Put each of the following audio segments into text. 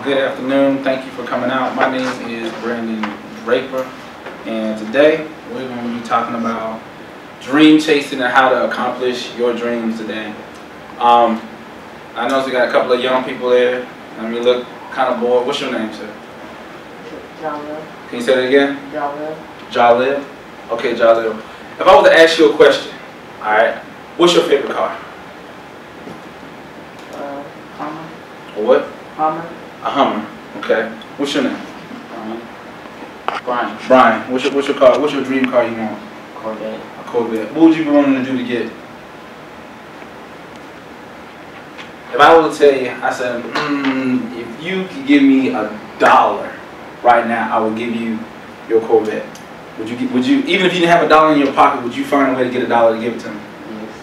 Good afternoon. Thank you for coming out. My name is Draper, and today we're going to be talking about dream chasing and how to accomplish your dreams today. I noticed we got a couple of young people there. I mean, look kind of bored. What's your name, sir? Jalil. Can you say that again? Jalil. Jalil? Okay, Jalil. If I was to ask you a question, alright, what's your favorite car? Hummer. A what? Hummer. A Hummer. Okay. What's your name? Brian. Brian. What's your car? What's your dream car you want? Corvette. A Corvette. What would you be willing to do to get it? If I were to tell you, I said, if you could give me $1 right now, I would give you your Corvette. Would you, even if you didn't have $1 in your pocket, would you find a way to get $1 to give it to me? Yes.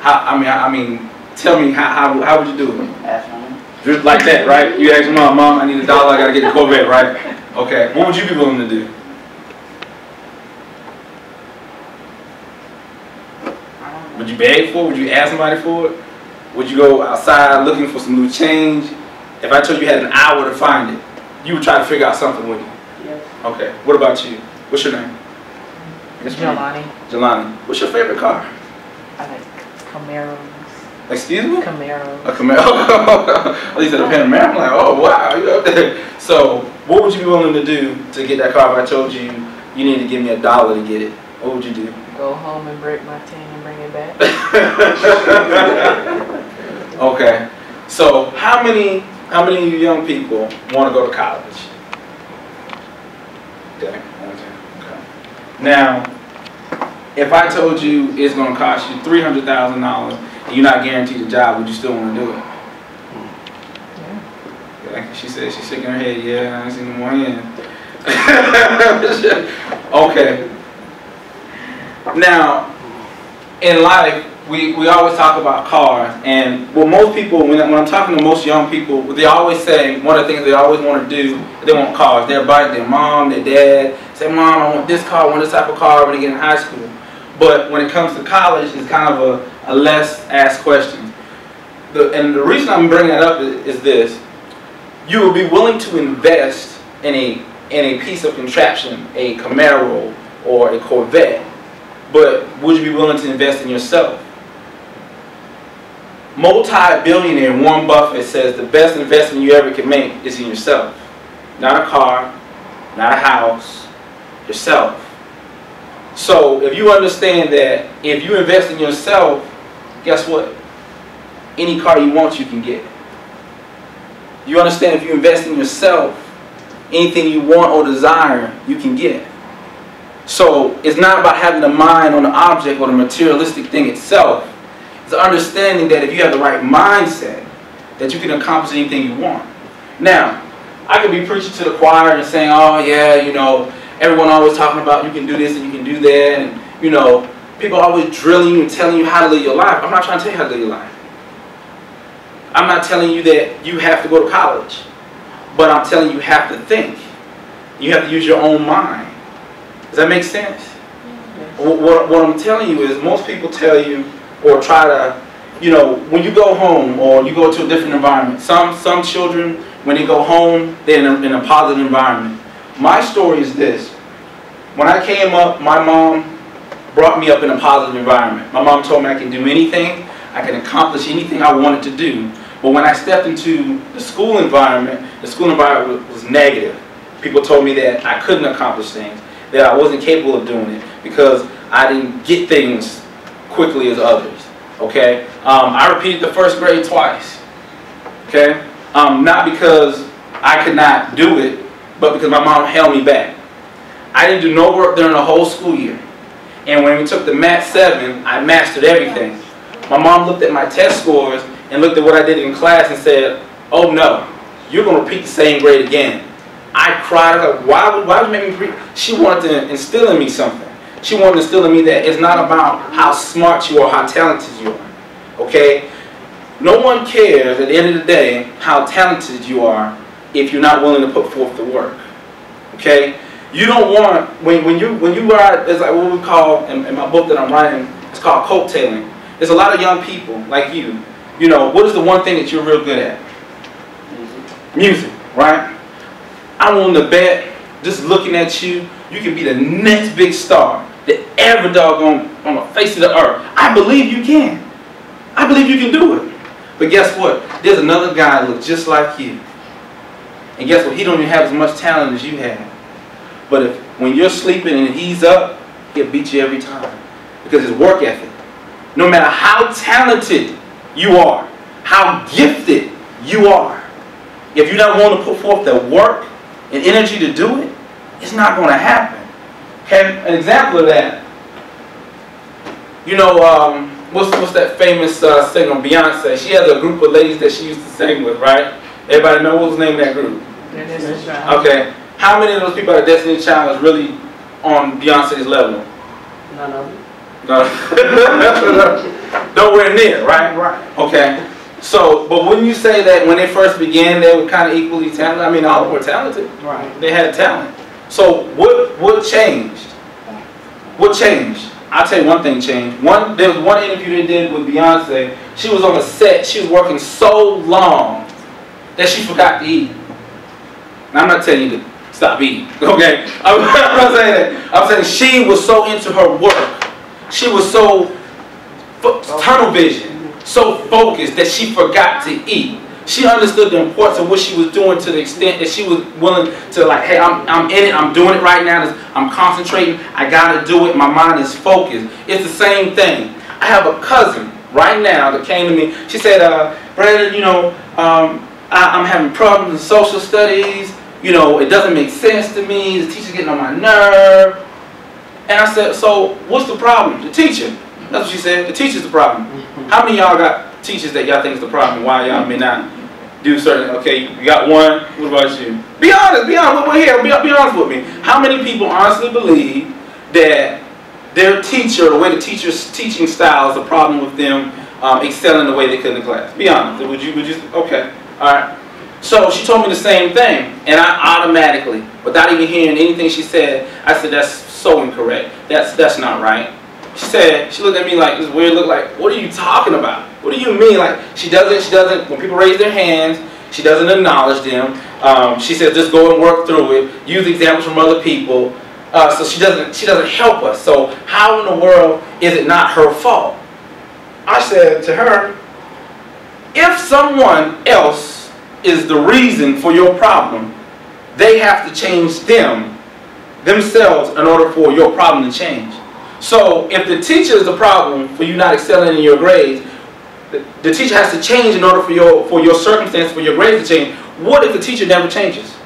I mean, tell me how would you do it? Ask mom. Just like that, right? You ask Mom, I need $1, I gotta get the Corvette, right? Okay. What would you be willing to do? Would you beg for it? Would you ask somebody for it? Would you go outside looking for some new change? If I told you you had an hour to find it, you would try to figure out something, wouldn't you? Yes. Okay. What about you? What's your name? Jelani. Jelani. What's your favorite car? I like Camaros. Excuse me? Camaros. A Camaro. At least at a Panamera. I'm like, oh wow, you up there. So, what would you be willing to do to get that car if I told you you need to give me $1 to get it? What would you do? Go home and break my tin and bring it back. Okay. So, how many of you young people want to go to college? Okay. Now, if I told you it's going to cost you $300,000 and you're not guaranteed a job, would you still want to do it? Yeah. She said she's shaking her head. Yeah, I ain't seen no more hands. Okay. Now, in life, we always talk about cars, and well, most people, when I'm talking to most young people, they always say one of the things they always want to do, they want cars. They're about their mom, their dad, say, Mom, I want this car, I want this type of car when they get in high school. But when it comes to college, it's kind of a less asked question. And the reason I'm bringing that up is this. You will be willing to invest in a piece of contraption, a Camaro or a Corvette, but would you be willing to invest in yourself? Multi-billionaire Warren Buffett says the best investment you ever can make is in yourself. Not a car, not a house, yourself. So if you understand that if you invest in yourself, guess what? Any car you want, you can get. You understand if you invest in yourself, anything you want or desire, you can get. So it's not about having a mind on the object or the materialistic thing itself. It's understanding that if you have the right mindset, that you can accomplish anything you want. Now, I could be preaching to the choir and saying, oh yeah, you know, everyone always talking about you can do this and you can do that, and you know, people always drilling you and telling you how to live your life. I'm not trying to tell you how to live your life. I'm not telling you that you have to go to college, but I'm telling you have to think. You have to use your own mind. Does that make sense? What I'm telling you is most people tell you or try to, you know, when you go home or you go to a different environment. Some children, when they go home, they're in a positive environment. My story is this. When I came up, my mom brought me up in a positive environment. My mom told me I can do anything, I can accomplish anything I wanted to do. But when I stepped into the school environment was negative. People told me that I couldn't accomplish things, that I wasn't capable of doing it because I didn't get things quickly as others. Okay? I repeated the first grade twice. Okay? Not because I could not do it, but because my mom held me back. I didn't do no work during the whole school year. And when we took the Math 7, I mastered everything. My mom looked at my test scores and looked at what I did in class and said, oh no, you're going to repeat the same grade again. I cried. I was like, why would you make me repeat? She wanted to instill in me something. She wanted to instill in me that it's not about how smart you are, how talented you are. Okay? No one cares at the end of the day how talented you are if you're not willing to put forth the work. Okay? You don't want, when you ride, it's like what we call, in my book that I'm writing, it's called coattailing. There's a lot of young people like you know, what is the one thing that you're real good at? Music. Music. right? I'm willing to bet, just looking at you, you can be the next big star that ever doggone on the face of the earth. I believe you can. I believe you can do it. But guess what? There's another guy that looks just like you. And guess what? He don't even have as much talent as you have. But when you're sleeping and he's up, he'll beat you every time. Because his work ethic. No matter how talented you are, how gifted you are, if you're not willing to put forth the work and energy to do it, it's not going to happen. Okay? An example of that, you know, what's that famous singer, Beyonce? She has a group of ladies that she used to sing with, right? Everybody know what's the name of that group? Destiny's Child. Okay. How many of those people at Destiny's Child is really on Beyonce's level? None of them. No. Nowhere near, right? Right. Okay. So, but wouldn't you say that when they first began, they were kind of equally talented? I mean, all of them were talented. Right. They had talent. So, what changed? What changed? I'll tell you one thing changed. There was one interview they did with Beyonce. She was on a set. She was working so long that she forgot to eat. Now, I'm not telling you to stop eating, okay? I'm not saying that. I'm saying she was so into her work. She was so tunnel vision, so focused that she forgot to eat. She understood the importance of what she was doing to the extent that she was willing to, like, hey, I'm in it, I'm doing it right now, I'm concentrating, I gotta do it, my mind is focused. It's the same thing. I have a cousin right now that came to me. She said, Brandon, you know, I'm having problems in social studies. You know, it doesn't make sense to me. The teacher's getting on my nerve. And I said, so what's the problem? The teacher. That's what she said. The teacher's the problem. How many of y'all got teachers that y'all think is the problem? Why y'all may not do certain? Okay, you got one. What about you? Be honest. Be honest. We're here. Be honest with me. How many people honestly believe that their teacher, the way the teacher's teaching style is a problem with them excelling the way they could in the class? Be honest. Would you? Okay. All right. So she told me the same thing, and I automatically, without even hearing anything she said, I said, that's so incorrect. That's not right. She looked at me like this weird look, like, what are you talking about? What do you mean? Like, she doesn't, when people raise their hands, she doesn't acknowledge them. She said, just go and work through it, use examples from other people. So she doesn't help us. So how in the world is it not her fault? I said to her, if someone else is the reason for your problem, they have to change themselves in order for your problem to change. So if the teacher is the problem for you not excelling in your grades, the teacher has to change in order for your circumstance, for your grades to change. What if the teacher never changes?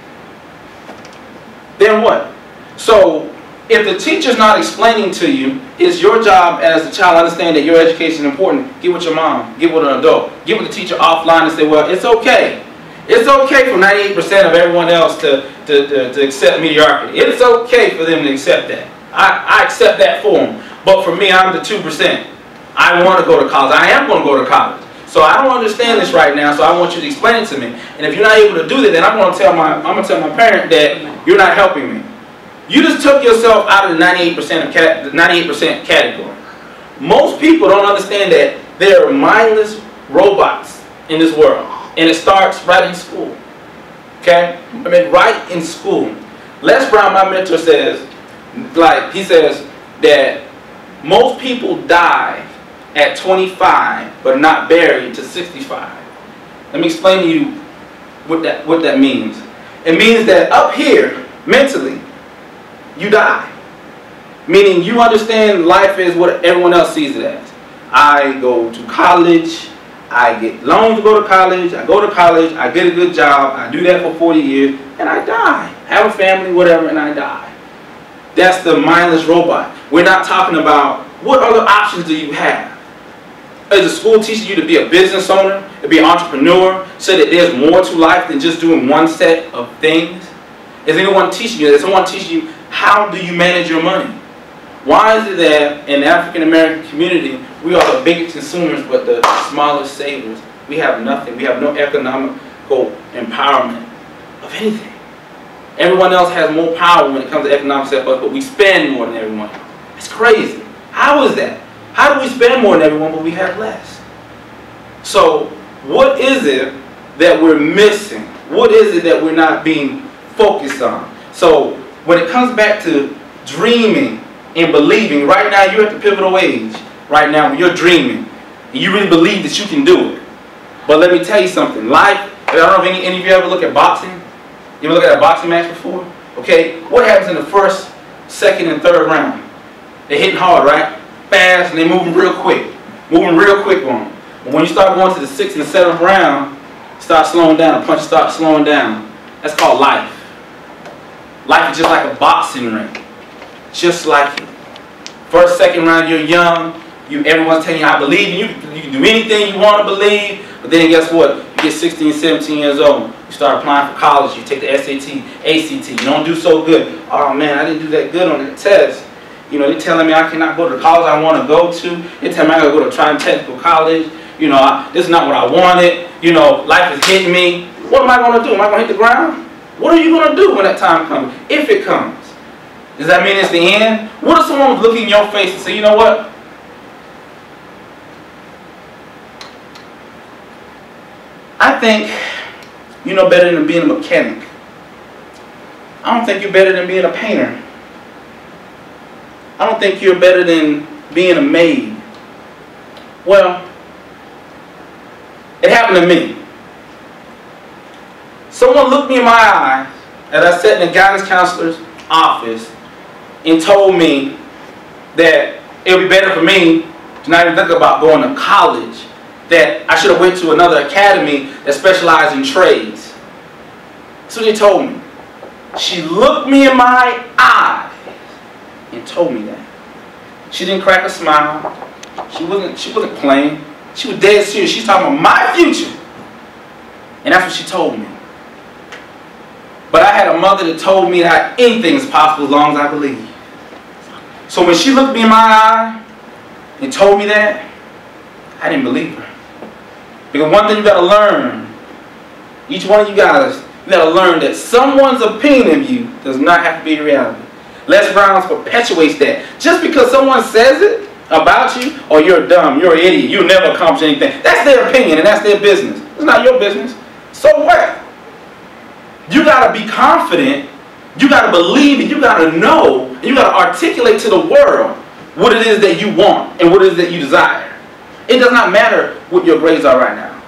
Then what? So if the teacher's not explaining to you, it's your job as a child to understand that your education is important. Get with your mom, get with an adult, get with the teacher offline and say, well, it's okay. It's okay for 98% of everyone else to accept mediocrity. It's okay for them to accept that. I accept that for them. But for me, I'm the 2%. I want to go to college. I am going to go to college. So I don't understand this right now, so I want you to explain it to me. And if you're not able to do that, then I'm going to tell my parent that you're not helping me. You just took yourself out of the 98% category. Most people don't understand that there are mindless robots in this world. And it starts right in school. Okay? I mean, right in school. Les Brown, my mentor, says, like, he says that most people die at 25, but not buried to 65. Let me explain to you what that means. It means that up here, mentally, you die. Meaning you understand life is what everyone else sees it as. I go to college, I get loans to go to college, I get a good job, I do that for 40 years, and I die. Have a family, whatever, and I die. That's the mindless robot. We're not talking about what other options do you have. Is the school teaching you to be a business owner, to be an entrepreneur, so that there's more to life than just doing one set of things? Is anyone teaching you? Is someone teaching you how do you manage your money? Why is it that in the African American community, we are the biggest consumers but the smallest savers? We have nothing. We have no economical empowerment of anything. Everyone else has more power when it comes to economic self-help, but we spend more than everyone. It's crazy. How is that? How do we spend more than everyone but we have less? So what is it that we're missing What is it that we're not being focused on? So when it comes back to dreaming and believing, right now you're at the pivotal age. Right now when you're dreaming and you really believe that you can do it. But let me tell you something. Life, I don't know if any of you ever look at boxing. You ever look at a boxing match before? Okay, what happens in the first, second, and third round? They're hitting hard, right? Fast, and they're moving real quick. Moving real quick on them. But when you start going to the 6th and 7th round, start slowing down. The punch starts slowing down. That's called life. Life is just like a boxing ring. Just like it. First, second round, you're young. Everyone's telling you, I believe in you. You can do anything you want to believe. But then guess what? You get 16, 17 years old. You start applying for college. You take the SAT, ACT. You don't do so good. Oh man, I didn't do that good on that test. You know, they're telling me I cannot go to the college I want to go to. They're telling me I got to go to Triton Technical College. You know, this is not what I wanted. You know, life is hitting me. What am I going to do? Am I going to hit the ground? What are you going to do when that time comes? If it comes. Does that mean it's the end? What if someone was looking in your face and say, you know what? I think you know better than being a mechanic. I don't think you're better than being a painter. I don't think you're better than being a maid. Well, it happened to me. Someone looked me in my eye as I sat in a guidance counselor's office and told me that it would be better for me to not even think about going to college, that I should have went to another academy that specialized in trades. That's what they told me. She looked me in my eye and told me that. She didn't crack a smile. She wasn't playing. She was dead serious. She's talking about my future. And that's what she told me. But I had a mother that told me that anything is possible as long as I believe. So when she looked me in my eye and told me that, I didn't believe her. Because one thing you got to learn, each one of you guys, you got to learn that someone's opinion of you does not have to be reality. Les Brown perpetuates that. Just because someone says it about you, or you're dumb, you're an idiot, you'll never accomplish anything. That's their opinion and that's their business. It's not your business. So what? You got to be confident. You got to believe it. You got to know. And you got to articulate to the world what it is that you want and what it is that you desire. It does not matter what your grades are right now.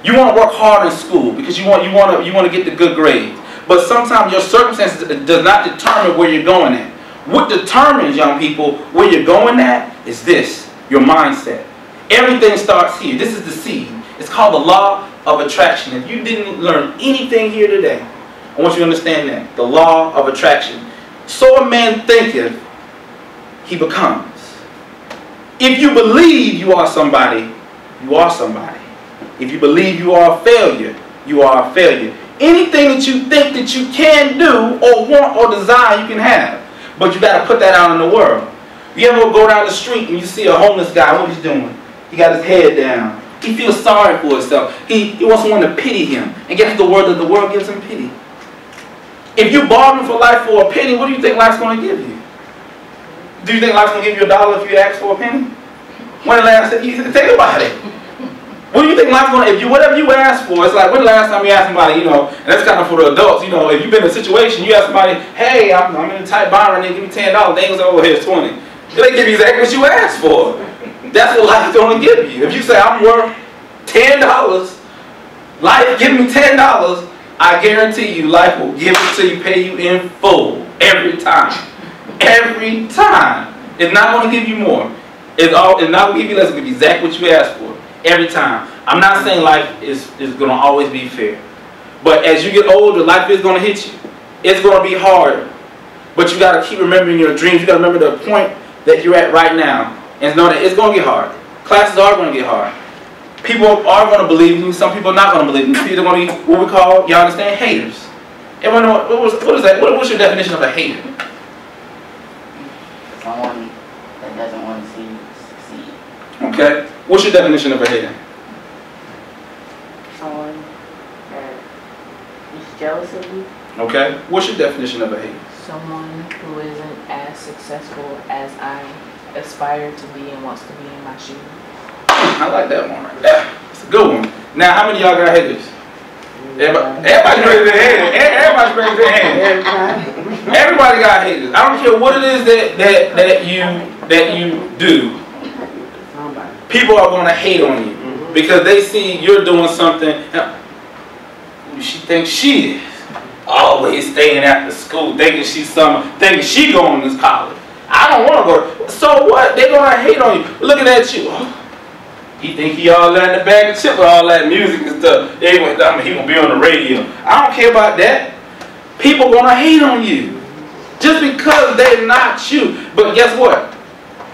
You want to work hard in school because you want to get the good grades. But sometimes your circumstances does not determine where you're going at. What determines, young people, where you're going at is this, your mindset. Everything starts here. This is the seed. It's called the law of attraction. If you didn't learn anything here today, I want you to understand that. The law of attraction. So a man thinketh, he becomes. If you believe you are somebody, you are somebody. If you believe you are a failure, you are a failure. Anything that you think that you can do or want or desire, you can have. But you got to put that out in the world. You ever go down the street and you see a homeless guy, what he's doing? He got his head down. He feels sorry for himself. He wants someone to pity him. And guess the word that the world gives him pity. If you bargain for life for a penny, what do you think life's going to give you? Do you think life's going to give you $1 if you ask for a penny? When the last time you think about it? What do you think life's going to, if you, whatever you ask for, it's like, when the last time you asked somebody, you know, and that's kind of for the adults, you know, if you've been in a situation, you ask somebody, hey, I'm in a tight bind right now, give me $10, they ain't gonna say, oh, here's 20. They give you exactly what you asked for. That's what life's going to give you. If you say, I'm worth $10, life, give me $10, I guarantee you life will give it to you, pay you in full, every time. Every time. It's not going to give you more. It's not going to give you less, it's going to be exactly what you asked for. Every time. I'm not saying life is going to always be fair. But as you get older, life is going to hit you. It's going to be harder. But you got to keep remembering your dreams. You got to remember the point that you're at right now. And know that it's going to get hard. Classes are going to get hard. People are going to believe in you. Some people are not going to believe in you. People are going to be what we call, y'all understand, haters. Everyone know, what is that? What's your definition of a hater? Someone that doesn't want to see you succeed. Okay. What's your definition of a hater? Someone that is jealous of you. Okay. What's your definition of a hater? Someone who isn't as successful as I aspire to be and wants to be in my shoes. I like that one right there. It's a good one. Now, how many of y'all got haters? Everybody's raising their hand. Everybody's raising their hand. Everybody got haters. I don't care what it is that you do. People are going to hate on you because they see you're doing something. Who she thinks she is. Always staying after school, thinking she's thinking she going to college. I don't want to go. So what? They're going to hate on you. Looking at you. He think he all that in the bag of chips with all that music and stuff. He gonna be on the radio. I don't care about that. People gonna hate on you just because they're not you. But guess what?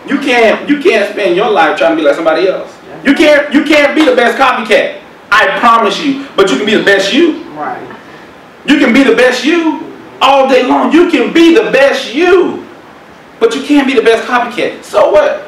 You can't spend your life trying to be like somebody else. You can't be the best copycat. I promise you. But you can be the best you. Right. You can be the best you all day long. You can be the best you. But you can't be the best copycat. So what?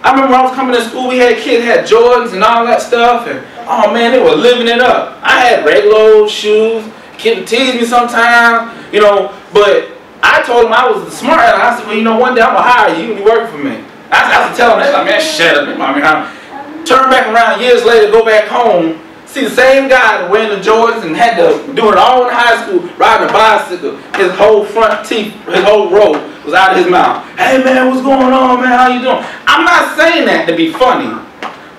I remember when I was coming to school, we had kids had Jordans and all that stuff, and oh man, they were living it up. I had regular shoes. Kids would tease me sometimes, you know, but I told them I was smart. I said, well, you know, one day I'm gonna hire you and you work for me. I used to tell them, they're like, man, shut up, turn back around years later, go back home, see the same guy that wearing the Jordans and had to do it all in high school, riding a bicycle. His whole front teeth, his whole row was out of his mouth. Hey man, what's going on, man? How you doing? I'm not saying that to be funny,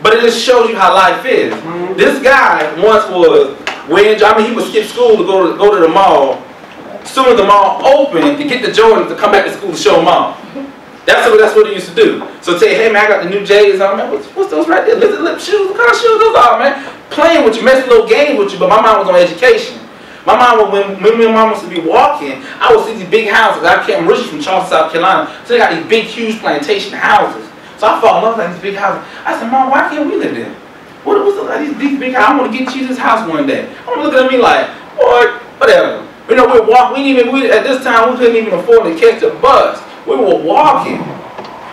but it just shows you how life is. This guy once was wearing, he would skip school to go to the mall. As soon as the mall opened, to get the Jordans to come back to school to show them off. That's what he used to do. So say, hey man, I got the new J's on, man. What's those right there? Lizard lip shoes? What kind of shoes those are, man? Playing with you, messing little games with you, but my mind was on education. My mom, when me and mom used to be walking, I would see these big houses. I came originally from Charleston, South Carolina, so they got these big, huge plantation houses. So I fell in love with these big houses. I said, Mom, why can't we live there? What's these big houses? I want to get you this house one day. I'm looking at me like, boy, whatever. You know, we'd walk. At this time, we couldn't even afford to catch a bus. We were walking.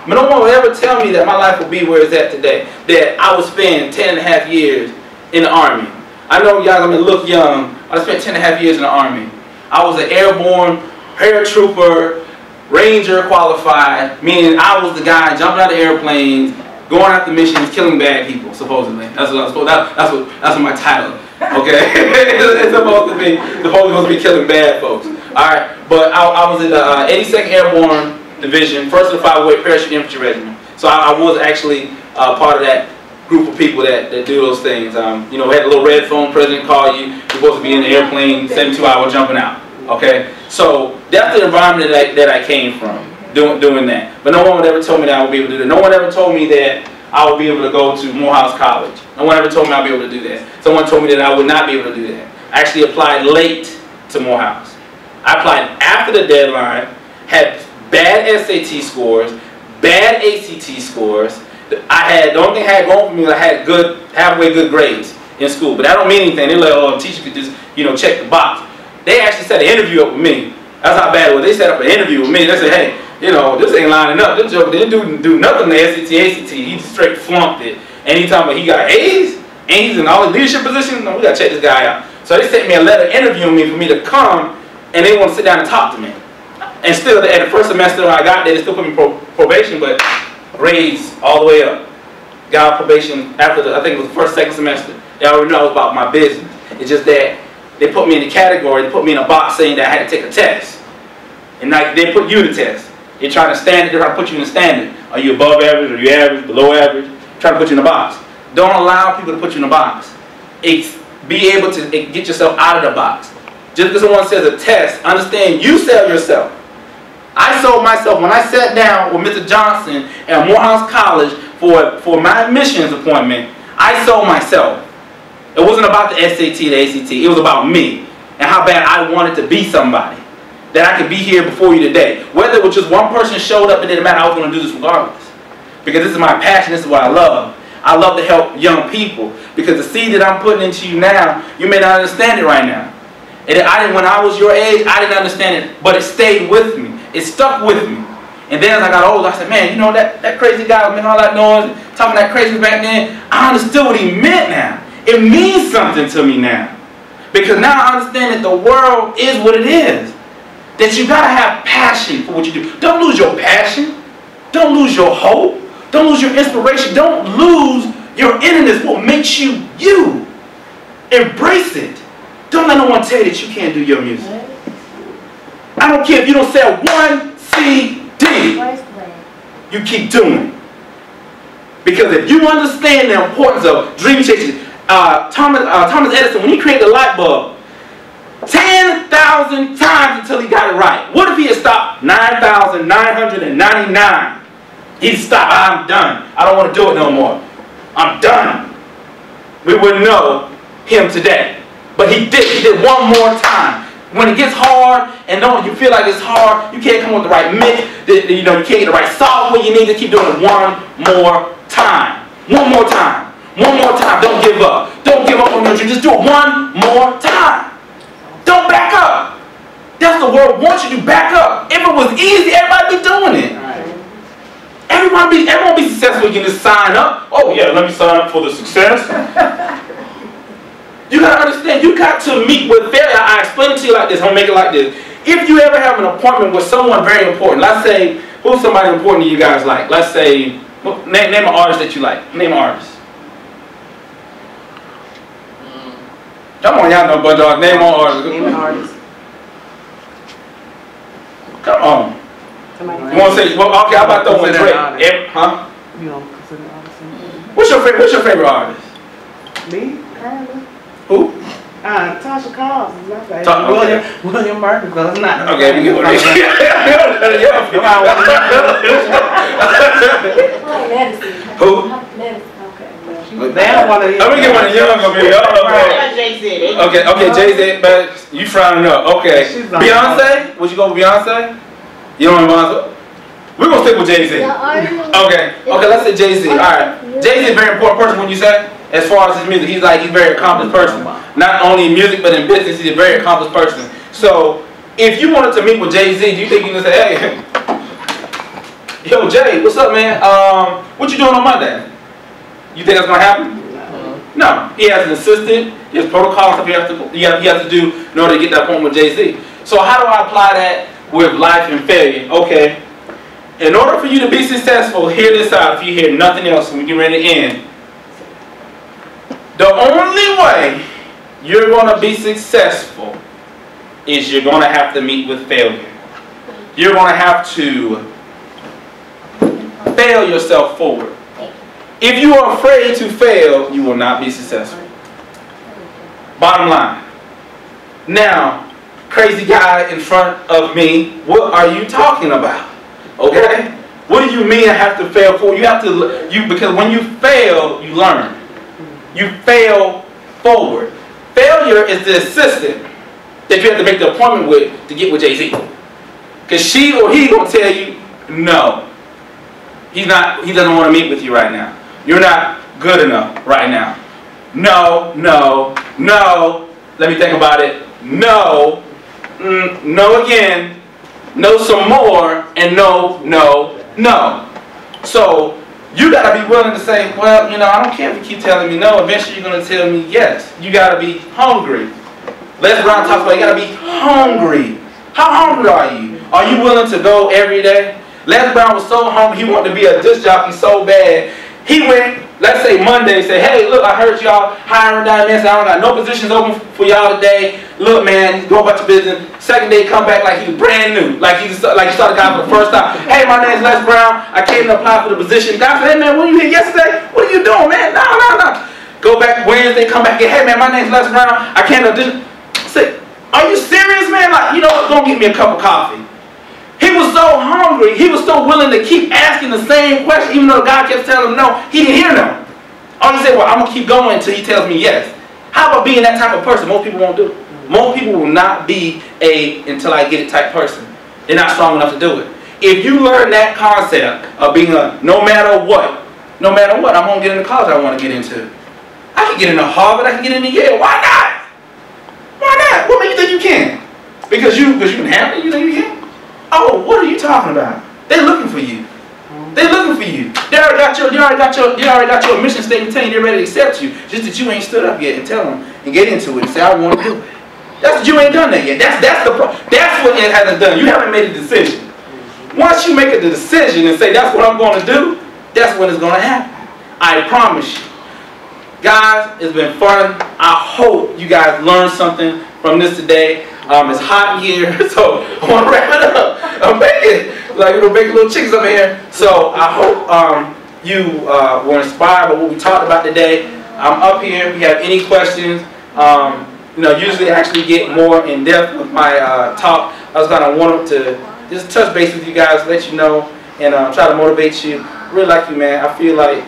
But no one will ever tell me that my life will be where it's at today. That I would spend 10.5 years in the Army. I know y'all gonna look young. I spent 10.5 years in the Army. I was an airborne paratrooper, Ranger qualified, meaning I was the guy jumping out of airplanes, going after missions, killing bad people, supposedly. That's what I was supposed. That's what my title. Okay, it's supposed to be killing bad folks. All right, but I was in the 82nd Airborne Division, 1st of the 508 Parachute Infantry Regiment. So I was actually part of that group of people that do those things. You know, we had a little red phone, president call you, you're supposed to be in the airplane, 72-hour jumping out. Okay, so that's the environment that I came from, doing that. But no one would ever tell me that I would be able to do that. No one ever told me that I would be able to go to Morehouse College. No one ever told me I'd be able to do that. Someone told me that I would not be able to do that. I actually applied late to Morehouse. I applied after the deadline, had bad SAT scores, bad ACT scores. The only thing I had going for me was I had halfway good grades in school. But that don't mean anything. They're like, oh, a teacher could just, you know, check the box. They actually set an interview up with me. That's how bad it was. They set up an interview with me. They said, hey, you know, this ain't lining up. This joke didn't do nothing to SAT, ACT. He just straight flunked it. And he talking about he got A's and he's in all the leadership positions. No, we gotta check this guy out. So they sent me a letter interviewing me for me to come, and they want to sit down and talk to me. And still, at the first semester when I got there, they still put me probation, but grades all the way up. Got probation after I think it was the first, second semester. They already know about my business. It's just that they put me in a category, they put me in a box saying that I had to take a test. And like they put you in the test. They're trying to they're trying to put you in a standard. Are you above average? Are you average? Below average? Trying to put you in a box. Don't allow people to put you in a box. Be able to get yourself out of the box. Just because someone says a test, understand you sell yourself. I sold myself when I sat down with Mr. Johnson at Morehouse College for my admissions appointment. I sold myself. It wasn't about the SAT, the ACT. It was about me and how bad I wanted to be somebody. That I could be here before you today. Whether it was just one person showed up, it didn't matter. I was going to do this regardless. Because this is my passion. This is what I love. I love to help young people. Because the seed that I'm putting into you now, you may not understand it right now. And when I was your age, I didn't understand it. But it stayed with me. It stuck with me. And then as I got older, I said, man, you know, that crazy guy was making all that noise, talking that crazy back then, I understood what he meant now. It means something to me now. Because now I understand that the world is what it is. That you got to have passion for what you do. Don't lose your passion. Don't lose your hope. Don't lose your inspiration. Don't lose your innocence. What makes you you. Embrace it. Don't let no one tell you that you can't do your music. I don't care if you don't sell one CD. You keep doing it. Because if you understand the importance of dream chasing, Thomas Edison, when he created the light bulb, 10,000 times until he got it right. What if he had stopped 9,999? He'd stop. I'm done. I don't want to do it no more. I'm done. We wouldn't know him today. But he did. He did one more time. When it gets hard and you feel like it's hard, you can't come with the right mix, you can't get the right salt when you need to, keep doing it one more time. One more time. One more time. Don't give up. Don't give up on your dream. Just do it one more time. Don't back up. That's the world wants you to back up. If it was easy, everybody be doing it. Everyone be successful. You can just sign up. Oh yeah, let me sign up for the success. You gotta understand, you got to meet with failure. I explain it to you like this, I'm gonna make it like this. If you ever have an appointment with someone very important, let's say, who's somebody important to you guys like? Let's say, name an artist that you like. Name an artist. Come on, y'all know, but name an artist. Name an artist. Come on. Somebody You want to say, well, okay, how about throwing Drake? Huh? You don't consider artists? What's your favorite artist? Me? Currently? Who? Tasha Cobbs is my favorite. William Murphy, but it's not. Okay, we get one of these. Who? They don't want to hear. I'm gonna get one of young over here. Okay, Jay-Z, but you frowning up. Okay. Beyonce? Would you go with Beyonce? You don't want Beyonce? We're gonna stick with Jay-Z. Okay, let's say Jay-Z. Alright. Jay-Z is a very important person when you say, as far as his music, he's a very accomplished person. Not only in music, but in business, he's a very accomplished person. So, if you wanted to meet with Jay-Z, do you think you can say, hey, yo, Jay, what's up, man? What you doing on Monday? You think that's gonna happen? No. He has an assistant. He has protocols that he has to do in order to get that appointment with Jay-Z. So, how do I apply that with life and failure? Okay. In order for you to be successful, hear this out if you hear nothing else when we get ready to end. The only way you're going to be successful is you're going to have to meet with failure. You're going to have to fail yourself forward. If you are afraid to fail, you will not be successful. Bottom line. Now, crazy guy in front of me, what are you talking about? Okay? What do you mean I have to fail forward? You have to, because when you fail, you learn. You fail forward. Failure is the assistant that you have to make the appointment with to get with Jay-Z. Because she or he gonna tell you, no. He doesn't want to meet with you right now. You're not good enough right now. No. Let me think about it. No. No again. No some more. And no. So, you got to be willing to say, well, I don't care if you keep telling me no. Eventually you're going to tell me yes. You got to be hungry. Les Brown talks about you got to be hungry. How hungry are you? Are you willing to go every day? Les Brown was so hungry, he wanted to be a disc jockey so bad. He went, let's say Monday, say, hey, look, I heard y'all hiring down there. I don't got no positions open for y'all today. Look, man, go about your business. Second day, come back like he was brand new. Like he started guy for the first time. Hey, my name's Les Brown. I came to apply for the position. Guy said, hey, man, when you here yesterday? What are you doing, man? No. Go back Wednesday, come back again. Hey, man, my name's Les Brown. I came to audition. Say, are you serious, man? Like, you know what? Go get me a cup of coffee. He was so hungry, he was so willing to keep asking the same question, even though God kept telling him no, he didn't hear no. All he said, well, I'm going to keep going until he tells me yes. How about being that type of person? Most people won't do it. Most people will not be a until I get it type person. They're not strong enough to do it. If you learn that concept of being a no matter what, I'm going to get into college I want to get into. I can get into Harvard, I can get into Yale. Why not? Why not? What makes you think you can? Because you can handle it, you think you can? Oh, what are you talking about? They're looking for you. They're looking for you. They already got your mission statement telling you they're ready to accept you. Just that you ain't stood up yet and tell them and get into it and say, I want to do it. That's what you ain't done that yet. That's what it hasn't done. You haven't made a decision. Once you make a decision and say that's what I'm going to do, that's when it's going to happen. I promise you. Guys, it's been fun. I hope you guys learned something from this today. It's hot here, so I want to wrap it up. I'm baking, like baking little chickens up in here. So I hope you were inspired by what we talked about today. I'm up here. If you have any questions, usually I actually get more in depth with my talk. I was gonna want to just touch base with you guys, let you know, and try to motivate you. Really like you, man. I feel like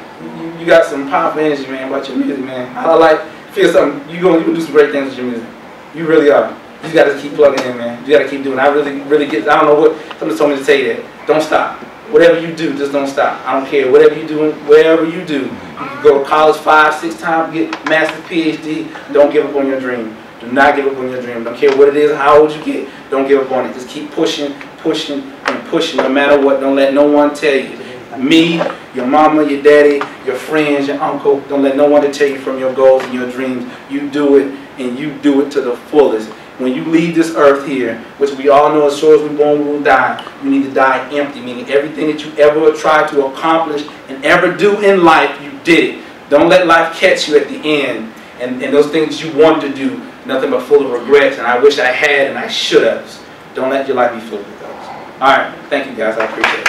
you got some powerful energy, man, about your music, man. I feel something. You gonna do some great things with your music. You really are. You just gotta keep plugging in, man. You gotta keep doing it. I really get. I don't know what somebody told me to say that. Don't stop. Whatever you do, just don't stop. I don't care. Whatever you do, wherever you do, you can go to college 5, 6 times, get master's, PhD. Don't give up on your dream. Do not give up on your dream. Don't care what it is, how old you get. Don't give up on it. Just keep pushing, pushing, and pushing, no matter what. Don't let no one tell you. Me, your mama, your daddy, your friends, your uncle. Don't let no one tell you from your goals and your dreams. You do it, and you do it to the fullest. When you leave this earth here, which we all know as sure as we're born, we will die, you need to die empty, meaning everything that you ever tried to accomplish and ever do in life, you did it. Don't let life catch you at the end, and those things you wanted to do, nothing but full of regrets, and I wish I had and I should have. Don't let your life be filled with those. All right, thank you guys, I appreciate it.